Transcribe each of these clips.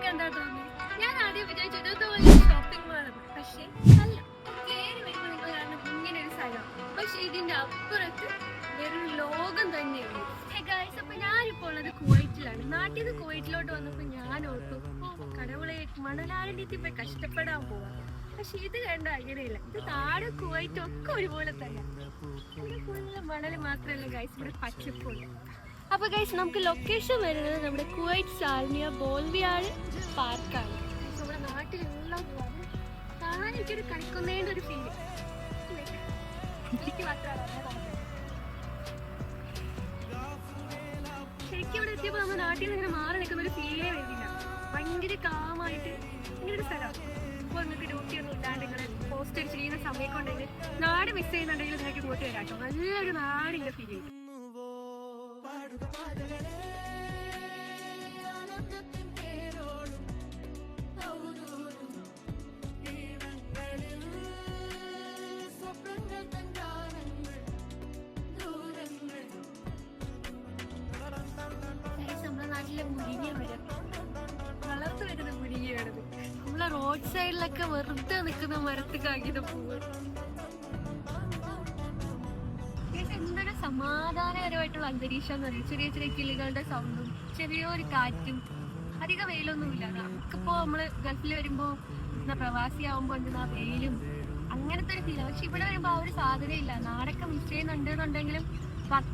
നിങ്ങൾക്ക് എന്താ തോന്നുന്നത്? ഞാൻ ആദ്യം വിചാരിച്ചത് ഇതുപോലെ ഷോപ്പിംഗ് മാളാണ്, പക്ഷേ അല്ല. പേര് വരുമ്പോൾ നിങ്ങൾ കാരണം ഇങ്ങനെ ഒരു സ്ഥലം, പക്ഷെ ഇതിന്റെ അപ്പുറത്ത് വേറൊരു ലോകം തന്നെയാണ്. അപ്പൊ ഞാനിപ്പോൾ ഉള്ളത് കുവൈറ്റിലാണ്. നാട്ടിൽ നിന്ന് കുവൈറ്റിലോട്ട് വന്നപ്പോൾ ഞാൻ ഓർത്തു, കടവുളെ മണലാരണ്യത്തിൽ പോയി കഷ്ടപ്പെടാൻ പോവാ. പക്ഷെ ഇത് കണ്ട അങ്ങനെയില്ല. ഇത് നാട് കുവൈറ്റ് ഒക്കെ ഒരുപോലെ തന്നെ. ഇവിടെ ഫുള്ള് മണൽ മാത്രമല്ല ഗൈസ്, ഇവിടെ പച്ചപ്പുണ്ട്. അപ്പൊ ഗൈസ് നമുക്ക് ലൊക്കേഷൻ വരുന്നത് നമ്മുടെ കുവൈറ്റ് സാൽമിയ ബോൾവിയാട് പാർക്കാണ്. നമ്മുടെ നാട്ടിലെല്ലാം കാണാൻ എനിക്കൊരു കളിക്കുന്നതിൻ്റെ ഒരു ഫീല്. എനിക്ക് മാത്രമാണ് ശരിക്കും ഇവിടെ എത്തിയപ്പോൾ നമ്മുടെ നാട്ടിൽ നിന്ന് ഇങ്ങനെ മാറി നിൽക്കുന്ന ഒരു ഫീലേ വരുന്നില്ല. ഭയങ്കര കാമായിട്ട് ഇങ്ങനെ ഒരു സ്ഥലം. ഇപ്പോൾ നിങ്ങൾക്ക് ഡ്യൂട്ടി ഒന്നും ഇല്ലാണ്ട് ഇങ്ങനെ പോസ്റ്റ് അടിച്ച് ചെയ്യുന്ന സമയം കൊണ്ടെങ്കിൽ നാട് മിസ് ചെയ്യുന്നുണ്ടെങ്കിൽ നിങ്ങൾക്ക് ഇങ്ങോട്ട് വരാം കേട്ടോ. നല്ലൊരു നാടിൻ്റെ ഫീൽ ചെയ്യും. വളർന്നു വരുന്ന മുരിങ്ങയാണത്. നമ്മളെ റോഡ് സൈഡിലൊക്കെ വെറുതെ നിൽക്കുന്ന മരത്ത് കാക്കിയത് പൂവ്. എന്തൊരു സമാധാനപരമായിട്ടുള്ള അന്തരീക്ഷം എന്ന് പറയും. ചെറിയ ചെറിയ കിളികളുടെ സൗണ്ടും ചെറിയൊരു കാറ്റും. അധികം വെയിലൊന്നുമില്ല. നമുക്കിപ്പോ നമ്മള് ഗൾഫിൽ വരുമ്പോ പ്രവാസിയാവുമ്പോ എന്തെന്നാ വെയിലും അങ്ങനത്തെ ഒരു ഫീലാണ്. പക്ഷെ ഇവിടെ വരുമ്പോ ആ ഒരു സാധ്യത ഇല്ല. നാടൊക്കെ മിസ് ചെയ്യുന്നുണ്ടെന്നുണ്ടെങ്കിലും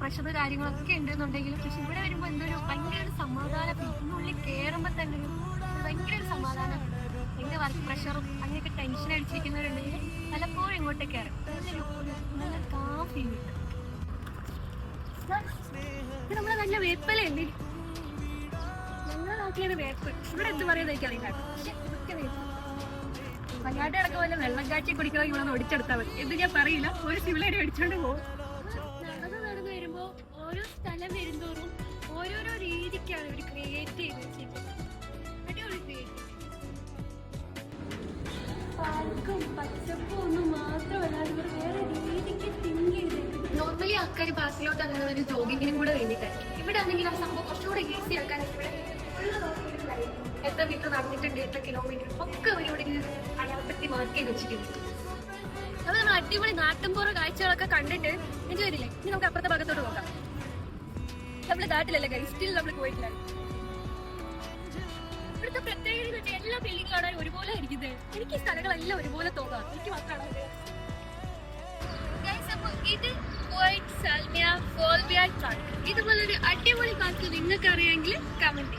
പ്രഷർ കാര്യങ്ങളൊക്കെ ഉണ്ടെന്നുണ്ടെങ്കിലും, പക്ഷെ ഇവിടെ വരുമ്പോൾ എന്തൊരു ഭയങ്കര ഒരു സമാധാനം. ഉള്ളിൽ കയറുമ്പോൾ തന്നെ ഭയങ്കര ഒരു സമാധാനം. ഭയങ്കര വർക്ക് പ്രഷറും അങ്ങനെയൊക്കെ ടെൻഷൻ അടിച്ചിരിക്കുന്നവരുണ്ടെങ്കിൽ പലപ്പോഴും ഇങ്ങോട്ടേക്ക് കയറും. നല്ല കാം ഫീൽ കിട്ടും. ഇത് നമ്മളെ നല്ല വേപ്പലല്ലേ, ഞങ്ങളുടെ നാട്ടിലാണ് വേപ്പ്. ഇവിടെ എന്ത് പറയുന്നത് എനിക്കറിയില്ല. പക്ഷെ ഇതൊക്കെ വേപ്പ്. വയനാട് അടക്കം വല്ല വെള്ളം കാച്ചി കുടിക്കണം ഇവിടെ നിന്ന് ഒടിച്ചെടുത്താൽ മതി. എന്ത് ഞാൻ പറയില്ല, ഒരു സിവിലൈഡ് അടിച്ചോണ്ട് പോകും. നടന്നു വരുമ്പോ ഓരോ സ്ഥലം വരുന്നോറും ഓരോരോ രീതിക്കാണ് ഇവർ ക്രിയേറ്റ് ചെയ്ത് വെച്ചിരിക്കുന്നത്. അടിപൊളി ക്രിയേറ്റ്. പാർക്കും പച്ചപ്പും ഒന്നും മാത്രമല്ലാതെ ഇവർ വേറെ രീതിക്ക് തിങ്ക് ചെയ്ത്. നോർമലി ആൾക്കാർ പാർക്കിലോട്ട് അങ്ങനെ ഒരു ജോഗിങ്ങിനും കൂടെ വേണ്ടിയിട്ടായിരിക്കും. ഇവിടെ ആണെങ്കിൽ ആ സംഭവം കുറച്ചുകൂടെ ഈസി ആക്കാൻ ഇവിടെ എത്ര മീറ്റർ നടന്നിട്ടുണ്ട്, എത്ര കിലോമീറ്റർ ഒക്കെ അവരിവിടെ അടയാളപ്പെടുത്തി മാർക്ക് ചെയ്ത് വെച്ചിട്ടുണ്ട്. അപ്പൊ നമ്മൾ അടിപൊളി നാട്ടിൻപുറ കാഴ്ചകളൊക്കെ കണ്ടിട്ട് എനിക്ക് വരില്ലേ. ഇനി നമുക്ക് അപ്പുറത്തെ ഭാഗത്തോട്ട് നോക്കാം. നമ്മള് നാട്ടിലല്ലേ ഗൈസ്, സ്റ്റിൽ നമ്മൾ പോയിട്ടില്ല. ഇവിടുത്തെ പ്രത്യേകത വെച്ചാൽ എല്ലാ ബിൽഡിംഗ് കാണാൻ ഒരുപോലെ ഇരിക്കുന്നത്. എനിക്ക് ഈ സ്ഥലങ്ങളെല്ലാം ഒരുപോലെ തോന്നാം. എനിക്ക് മാത്രമാണ് ഇത് കുവൈറ്റ് സാൽമിയ ബോൾവിയാട് പാർക്ക്. ഇതുപോലൊരു അടിപൊളി പാർക്ക് നിങ്ങൾക്ക് അറിയാമെങ്കിൽ കമന്റ്